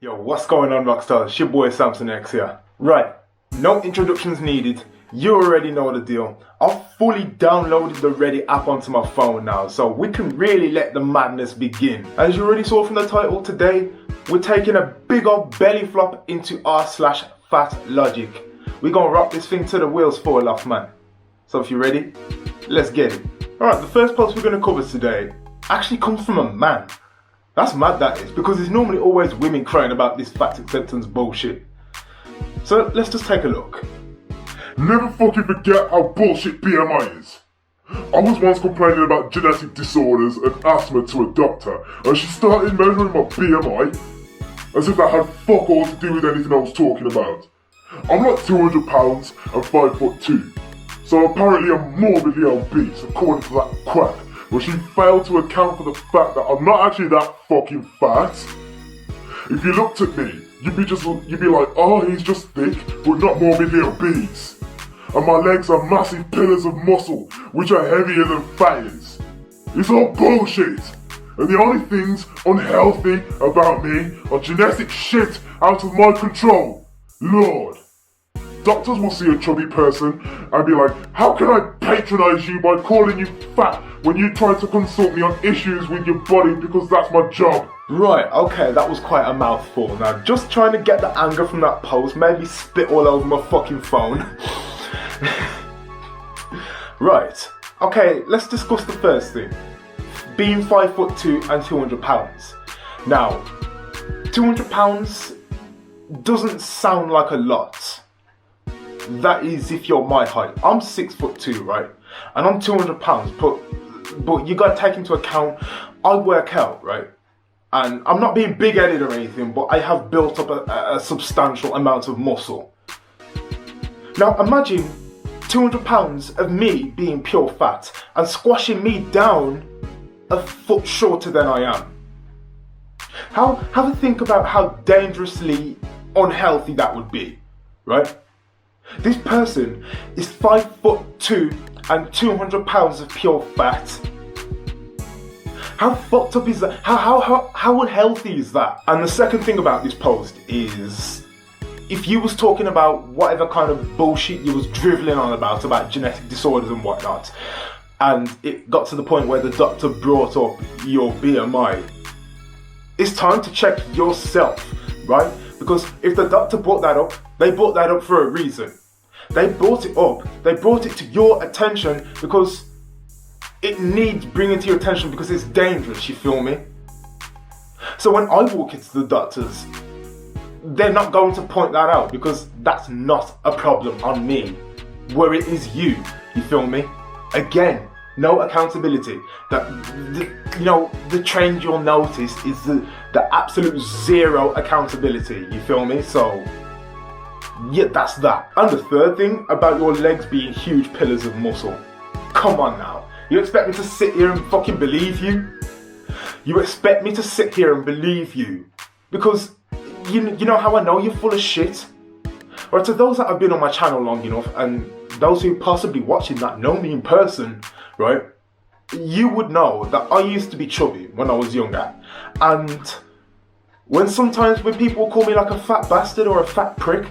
Yo, what's going on, Rockstars? It's your boy Samson X here. Right, no introductions needed. You already know the deal. I've fully downloaded the Ready app onto my phone now, so we can really let the madness begin. As you already saw from the title, today we're taking a big old belly flop into r/FatLogic. We're gonna rock this thing till the wheels fall off, man. So if you're ready, let's get it. Alright, the first post we're gonna cover today actually comes from a man. That's mad, that is, because it's normally always women crying about this fat acceptance bullshit. So let's just take a look. Never fucking forget how bullshit BMI is. I was once complaining about genetic disorders and asthma to a doctor, and she started measuring my BMI as if that had fuck all to do with anything I was talking about. I'm like 200 pounds and 5'2", so apparently I'm morbidly obese according to that quack. But she failed to account for the fact that I'm not actually that fucking fat. If you looked at me, you'd be like, oh, he's just thick, but not morbidly obese. And my legs are massive pillars of muscle, which are heavier than fat is. It's all bullshit. And the only things unhealthy about me are genetic shit out of my control. Lord. Doctors will see a chubby person and be like, how can I patronize you by calling you fat when you try to consult me on issues with your body because that's my job? Right, okay, that was quite a mouthful. Now, just trying to get the anger from that post made me spit all over my fucking phone. Right, okay, let's discuss the first thing. Being 5'2" and 200 pounds. Now, 200 pounds doesn't sound like a lot. That is if you're my height. I'm 6'2", right? And I'm 200 pounds, but you gotta take into account, I work out, right? And I'm not being big-headed or anything, but I have built up a substantial amount of muscle. Now imagine 200 pounds of me being pure fat and squashing me down a foot shorter than I am. Have a think about how dangerously unhealthy that would be, right? This person is 5'2" and 200 pounds of pure fat. How fucked up is that? How unhealthy is that? And the second thing about this post is, if you was talking about whatever kind of bullshit you was driveling on about genetic disorders and whatnot, and it got to the point where the doctor brought up your BMI, it's time to check yourself, right? Because if the doctor brought that up, they brought that up for a reason. They brought it up, they brought it to your attention because it needs bringing to your attention because it's dangerous, you feel me? So when I walk into the doctors, they're not going to point that out because that's not a problem on me, where it is you feel me? Again, no accountability. The trend you'll notice is the absolute zero accountability, you feel me? So, yeah, that's that. And the third thing about your legs being huge pillars of muscle. Come on now. You expect me to sit here and fucking believe you? You expect me to sit here and believe you? Because you know how I know you're full of shit? Or to those that have been on my channel long enough, and those who possibly watching that know me in person, right? You would know that I used to be chubby when I was younger. And when people call me like a fat bastard or a fat prick,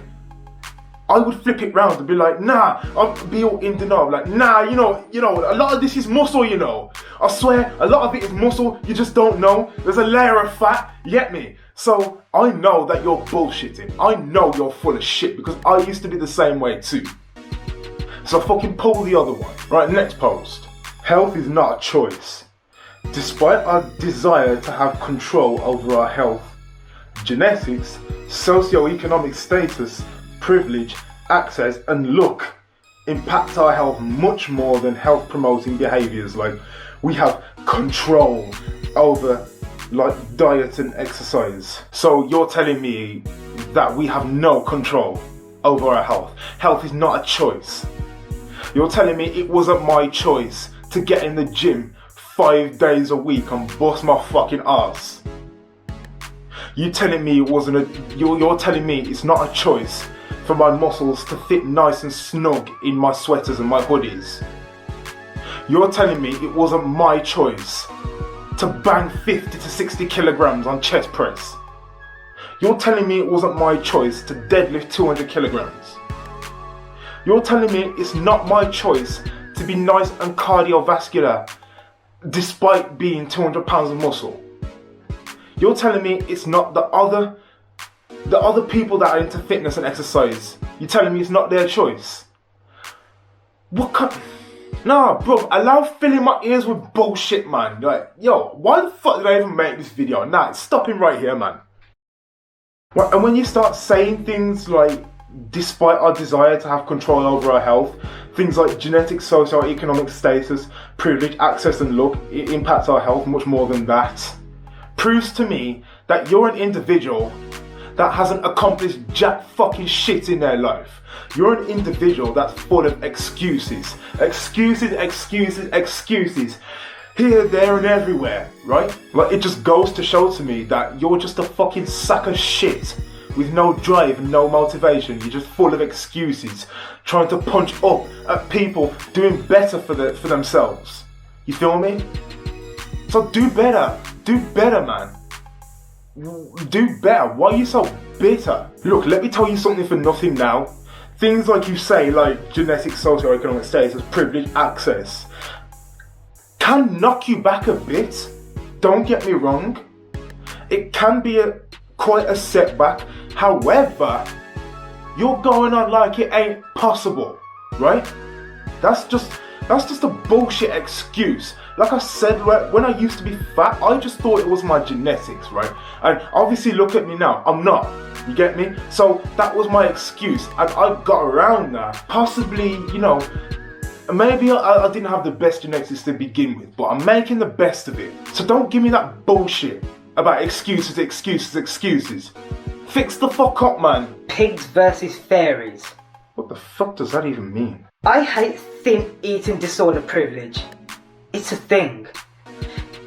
I would flip it round and be like, nah, I'd be all in denial, like, nah, you know, a lot of this is muscle, you know. I swear, a lot of it is muscle, you just don't know. There's a layer of fat, you get me? So, I know that you're bullshitting. I know you're full of shit because I used to be the same way too. So fucking pull the other one. Right, next post. Health is not a choice. Despite our desire to have control over our health, genetics, socioeconomic status, privilege, access, and look impact our health much more than health promoting behaviors like we have control over like diet and exercise. So you're telling me that we have no control over our health. Health is not a choice. You're telling me it wasn't my choice to get in the gym 5 days a week and bust my fucking ass. You're telling me you're telling me it's not a choice for my muscles to fit nice and snug in my sweaters and my hoodies. You're telling me it wasn't my choice to bang 50 to 60 kilograms on chest press. You're telling me it wasn't my choice to deadlift 200 kilograms. You're telling me it's not my choice to be nice and cardiovascular despite being 200 pounds of muscle. You're telling me it's not the other people that are into fitness and exercise. You're telling me it's not their choice. What kind? Nah, bro, allow filling my ears with bullshit, man. Like, yo, why the fuck did I even make this video? Nah, it's stopping right here, man. And when you start saying things like, despite our desire to have control over our health, things like genetic, socio-economic status, privilege, access and luck, it impacts our health much more than that, proves to me that you're an individual that hasn't accomplished jack fucking shit in their life. You're an individual that's full of excuses. Excuses, excuses, excuses. Here, there and everywhere, right? Like, it just goes to show to me that you're just a fucking sack of shit with no drive and no motivation. You're just full of excuses, trying to punch up at people doing better for themselves. You feel me? So do better. Do better, man. Do better. Why are you so bitter? Look, let me tell you something for nothing now. Things like you say, like genetic, socio-economic status, privilege, access, can knock you back a bit. Don't get me wrong. It can be quite a setback. However, you're going on like it ain't possible, right? That's just a bullshit excuse. Like I said, when I used to be fat, I just thought it was my genetics, right? And obviously look at me now, I'm not. You get me? So that was my excuse, and I got around that. Possibly, you know, maybe I didn't have the best genetics to begin with, but I'm making the best of it. So don't give me that bullshit about excuses, excuses, excuses. Fix the fuck up, man. Pigs versus fairies. What the fuck does that even mean? I hate thin eating disorder privilege. It's a thing.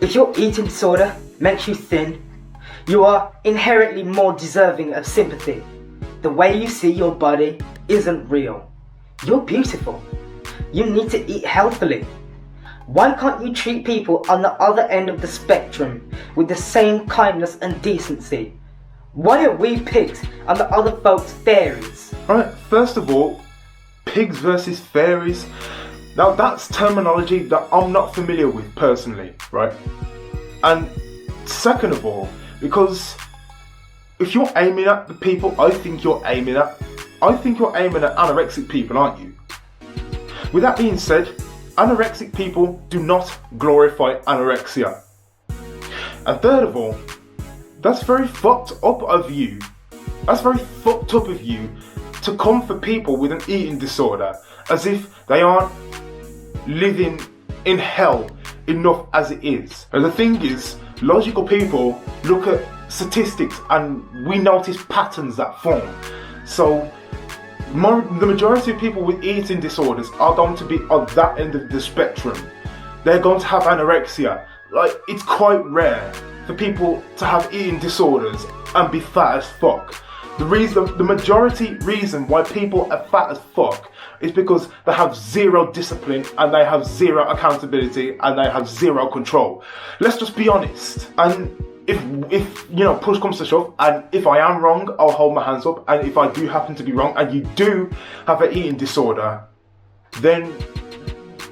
If your eating disorder makes you thin, you are inherently more deserving of sympathy. The way you see your body isn't real. You're beautiful. You need to eat healthily. Why can't you treat people on the other end of the spectrum with the same kindness and decency? Why are we pigs and the other folks fairies? Alright, first of all, pigs versus fairies. Now that's terminology that I'm not familiar with personally, right? And second of all, because if you're aiming at the people I think you're aiming at anorexic people, aren't you? With that being said, anorexic people do not glorify anorexia. And third of all, that's very fucked up of you. That's very fucked up of you to come for people with an eating disorder as if they aren't living in hell enough as it is. And the thing is, logical people look at statistics and we notice patterns that form. So the majority of people with eating disorders are going to be on that end of the spectrum. They're going to have anorexia. Like, it's quite rare for people to have eating disorders and be fat as fuck. The majority reason why people are fat as fuck is because they have zero discipline and they have zero accountability and they have zero control. Let's just be honest. And if you know, push comes to shove, and if I am wrong, I'll hold my hands up, and if I do happen to be wrong and you do have an eating disorder, then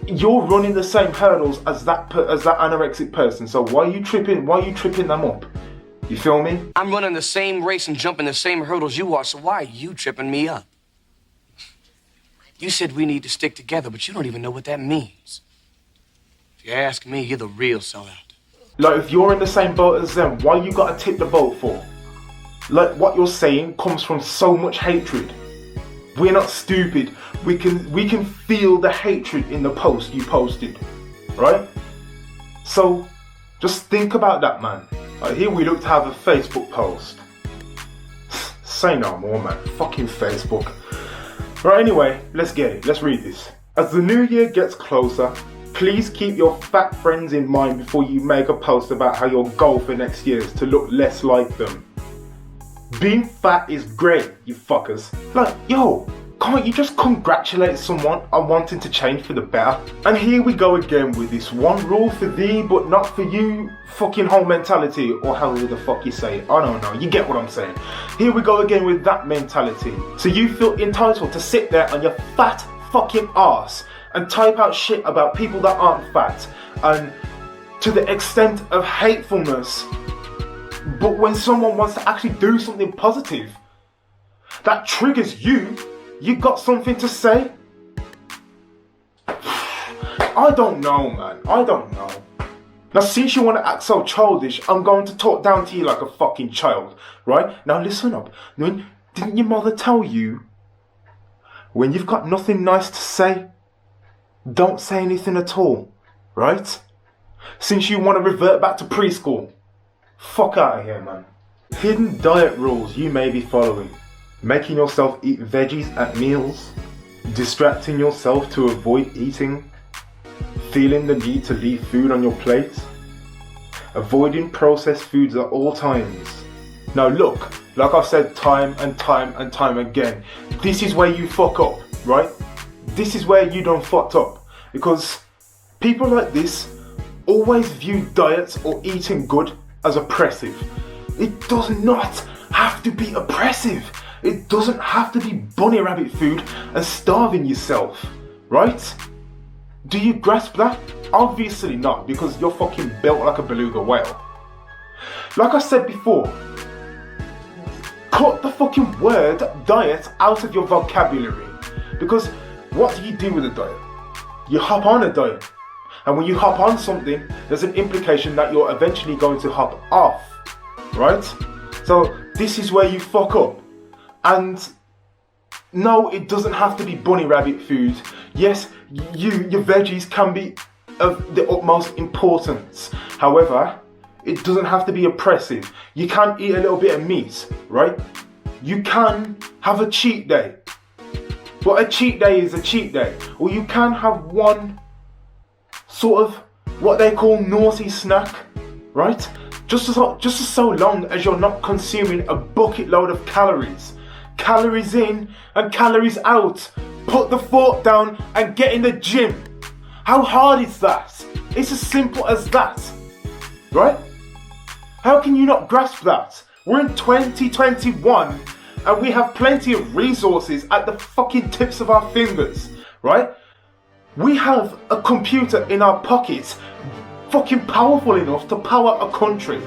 you're running the same hurdles as that anorexic person. So why are you tripping them up? You feel me? I'm running the same race and jumping the same hurdles you are, so why are you tripping me up? You said we need to stick together, but you don't even know what that means. If you ask me, you're the real sellout. Like, if you're in the same boat as them, why you gotta tip the boat for? Like, what you're saying comes from so much hatred. We're not stupid. We can feel the hatred in the post you posted, right? So just think about that, man. Like, here we look to have a Facebook post. Say no more, man. Fucking Facebook. Right, anyway, let's get it. Let's read this. As the new year gets closer, please keep your fat friends in mind before you make a post about how your goal for next year is to look less like them. Being fat is great, you fuckers. Like, yo, Can't you just congratulate someone on wanting to change for the better? And here we go again with this one rule for thee but not for you fucking whole mentality, or however the fuck you say it. I don't know, you get what I'm saying. Here we go again with that mentality. So you feel entitled to sit there on your fat fucking arse and type out shit about people that aren't fat, and to the extent of hatefulness. But when someone wants to actually do something positive that triggers you, you got something to say? I don't know, man. I don't know. Now, since you want to act so childish, I'm going to talk down to you like a fucking child, right? Now, listen up. Didn't your mother tell you, when you've got nothing nice to say, don't say anything at all, right? Since you want to revert back to preschool, fuck out of here, man. Hidden diet rules you may be following. Making yourself eat veggies at meals, distracting yourself to avoid eating, feeling the need to leave food on your plate, avoiding processed foods at all times. Now look, like I've said time and time again, this is where you fuck up, right? This is where you done fucked up, because people like this always view diets or eating good as oppressive. It does not have to be oppressive. It doesn't have to be bunny rabbit food and starving yourself, right? Do you grasp that? Obviously not, because you're fucking built like a beluga whale. Like I said before, cut the fucking word diet out of your vocabulary, because what do you do with a diet? You hop on a diet, and when you hop on something, there's an implication that you're eventually going to hop off, right? So this is where you fuck up. And no, it doesn't have to be bunny rabbit food. Yes, your veggies can be of the utmost importance. However, it doesn't have to be oppressive. You can eat a little bit of meat, right? You can have a cheat day. But a cheat day is a cheat day. Or you can have one sort of what they call naughty snack, right? Just as so long as you're not consuming a bucket load of calories. Calories in and calories out. Put the fork down and get in the gym. How hard is that? It's as simple as that, right? How can you not grasp that? We're in 2021 and we have plenty of resources at the fucking tips of our fingers, right? We have a computer in our pockets fucking powerful enough to power a country,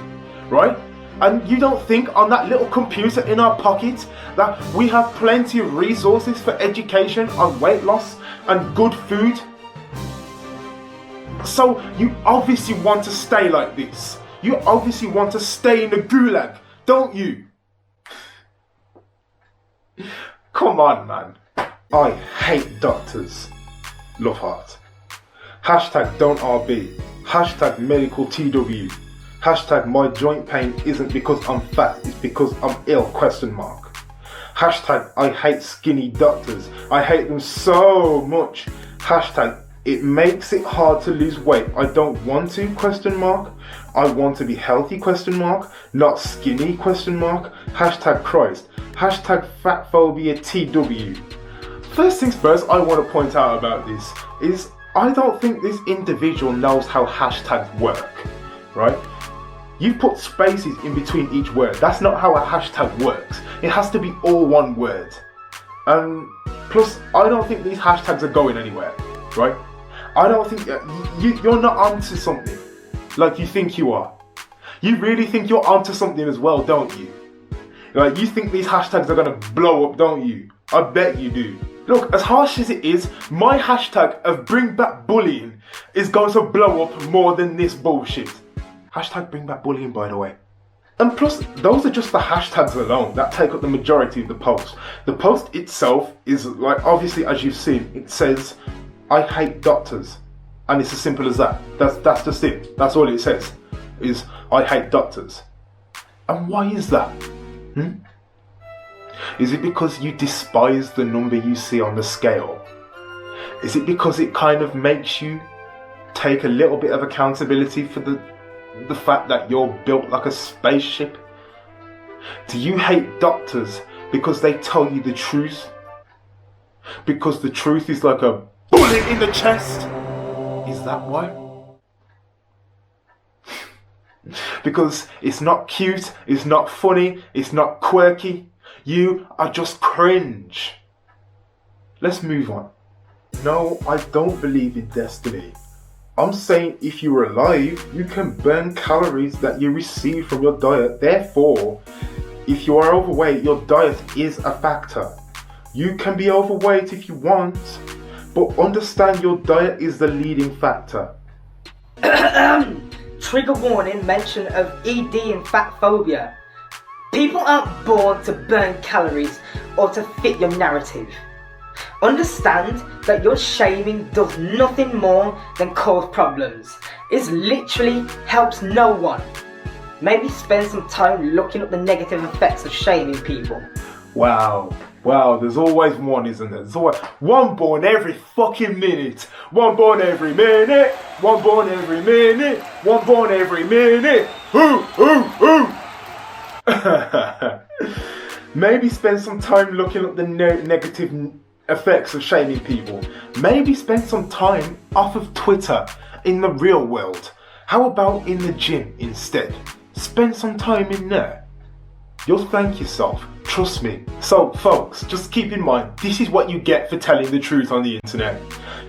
right? And you don't think on that little computer in our pocket that we have plenty of resources for education, on weight loss and good food? So you obviously want to stay like this. You obviously want to stay in the gulag, don't you? Come on, man. I hate doctors. Love heart. Hashtag don't RB. Hashtag medical TW. Hashtag my joint pain isn't because I'm fat, it's because I'm ill, ? Hashtag I hate skinny doctors. I hate them so much. Hashtag it makes it hard to lose weight. I don't want to, ? I want to be healthy, ? Not skinny, ? Hashtag Christ. Hashtag fatphobia TW. First things first, I want to point out about this is I don't think this individual knows how hashtags work, right? You put spaces in between each word. That's not how a hashtag works. It has to be all one word. Plus, I don't think these hashtags are going anywhere, right? I don't think you're not onto something like you think you are. You really think you're onto something as well, don't you? Like, you think these hashtags are gonna blow up, don't you? I bet you do. Look, as harsh as it is, my hashtag of bring back bullying is going to blow up more than this bullshit. Hashtag bring back bullying, by the way. And plus, those are just the hashtags alone that take up the majority of the post. The post itself is, like, obviously, as you've seen, it says, I hate doctors. And it's as simple as that. That's just it. That's all it says, is I hate doctors. And why is that? Is it because you despise the number you see on the scale? Is it because it kind of makes you take a little bit of accountability for the fact that you're built like a spaceship? Do you hate doctors because they tell you the truth? Because the truth is like a bullet in the chest. Is that why? Because it's not cute, it's not funny, it's not quirky. You are just cringe. Let's move on. No, I don't believe in destiny. I'm saying if you're alive, you can burn calories that you receive from your diet. Therefore, if you are overweight, your diet is a factor. You can be overweight if you want, but understand your diet is the leading factor. Trigger warning mention of ED and fat phobia. People aren't born to burn calories or to fit your narrative. Understand that your shaming does nothing more than cause problems. It literally helps no one. Maybe spend some time looking up the negative effects of shaming people. Wow, there's always one, isn't there? There's always one born every fucking minute. One born every minute. One born every minute. One born every minute. Ooh. Maybe spend some time looking up the negative effects of shaming people. Maybe spend some time off of Twitter in the real world. How about in the gym instead? Spend some time in there. You'll thank yourself, trust me. So folks, just keep in mind, this is what you get for telling the truth on the internet.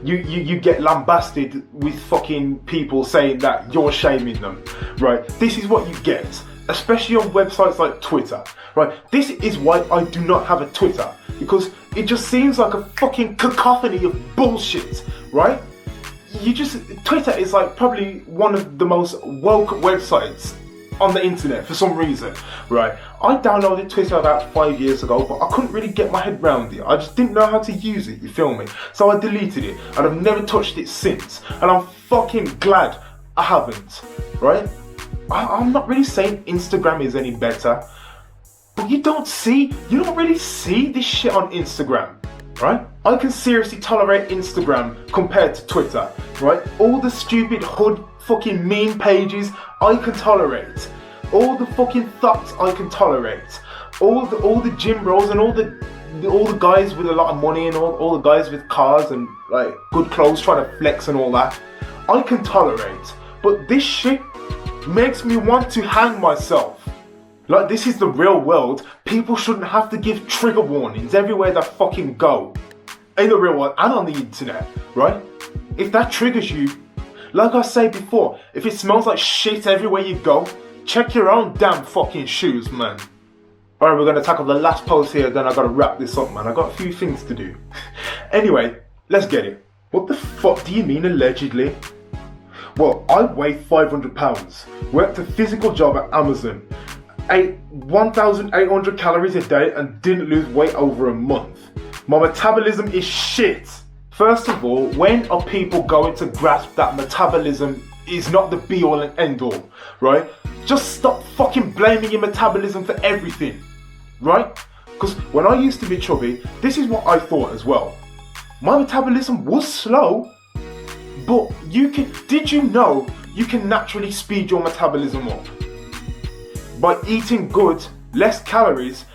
You get lambasted with fucking people saying that you're shaming them, right? This is what you get, especially on websites like Twitter, right? This is why I do not have a Twitter, because it just seems like a fucking cacophony of bullshit, right? Twitter is like probably one of the most woke websites on the internet for some reason, right? I downloaded Twitter about 5 years ago, but I couldn't really get my head around it. I just didn't know how to use it, you feel me? So I deleted it, and I've never touched it since. And I'm fucking glad I haven't, right? I'm not really saying Instagram is any better, but you don't really see this shit on Instagram, right? I can seriously tolerate Instagram compared to Twitter, right? All the stupid hood fucking meme pages I can tolerate. All the fucking thoughts I can tolerate. All the gym bros and all the guys with a lot of money and all the guys with cars and like good clothes trying to flex and all that, I can tolerate. But this shit makes me want to hang myself. Like, this is the real world. People shouldn't have to give trigger warnings everywhere they fucking go. In the real world and on the internet, right? If that triggers you, like I said before, if it smells like shit everywhere you go, check your own damn fucking shoes, man. Alright, we're gonna tackle the last post here, then I gotta wrap this up, man. I got a few things to do. Anyway, let's get it. What the fuck do you mean allegedly? Well, I weigh 500 pounds, worked a physical job at Amazon, ate 1,800 calories a day and didn't lose weight over a month. My metabolism is shit. First of all, when are people going to grasp that metabolism is not the be all and end all, right? Just stop fucking blaming your metabolism for everything, right? Because when I used to be chubby, this is what I thought as well. My metabolism was slow, but did you know you can naturally speed your metabolism up? By eating good, less calories,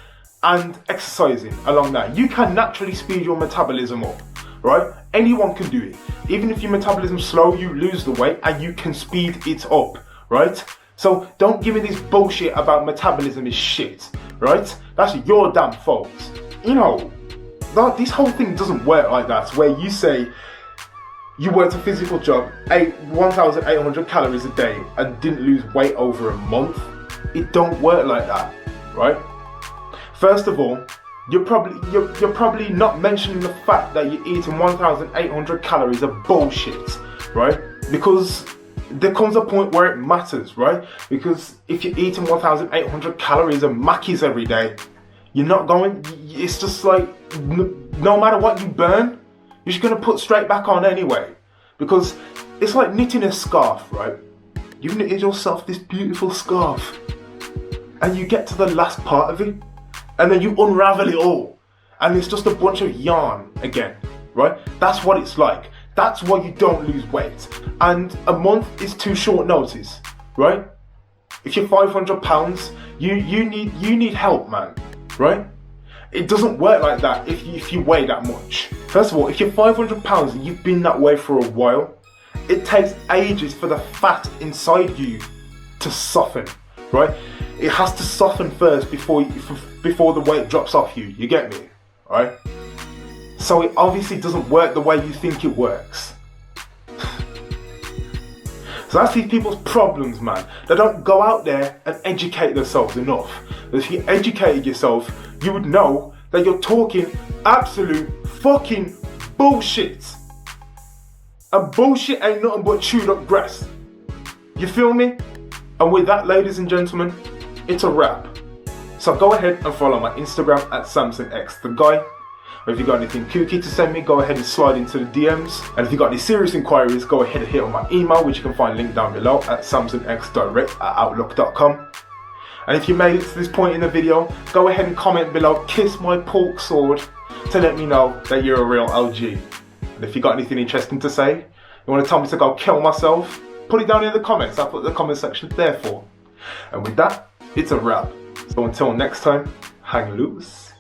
and exercising along that. You can naturally speed your metabolism up, right? Anyone can do it. Even if your metabolism's slow, you lose the weight and you can speed it up, right? So don't give me this bullshit about metabolism is shit, right? That's your damn fault. You know, this whole thing doesn't work like that, where you say you worked a physical job, ate 1,800 calories a day and didn't lose weight over a month. It don't work like that, right? First of all, you're probably not mentioning the fact that you're eating 1,800 calories of bullshit, right? Because there comes a point where it matters, right? Because if you're eating 1,800 calories of Mackies every day, you're not going, it's just like, no matter what you burn, you're just going to put straight back on anyway. Because it's like knitting a scarf, right? You've knitted yourself this beautiful scarf, and you get to the last part of it, and then you unravel it all, and it's just a bunch of yarn again, right? That's what it's like. That's why you don't lose weight. And a month is too short notice, right? If you're 500 pounds, you need help, man, right? It doesn't work like that if you weigh that much. First of all, if you're 500 pounds and you've been that way for a while, it takes ages for the fat inside you to soften, right? It has to soften first before the weight drops off you. You get me, right? So it obviously doesn't work the way you think it works. So that's these people's problems, man. They don't go out there and educate themselves enough. If you educated yourself, you would know that you're talking absolute fucking bullshit. And bullshit ain't nothing but chewed up grass. You feel me? And with that, ladies and gentlemen, it's a wrap. So go ahead and follow my Instagram at SamsonXTheGuy. Or if you got anything kooky to send me, go ahead and slide into the DMs. And if you got any serious inquiries, go ahead and hit on my email, which you can find linked down below at samsonxdirect@outlook.com. And if you made it to this point in the video, go ahead and comment below, kiss my pork sword, to let me know that you're a real OG. And if you got anything interesting to say, you want to tell me to go kill myself, put it down in the comments. I'll put the comment section there for. And with that, it's a wrap. So until next time, hang loose.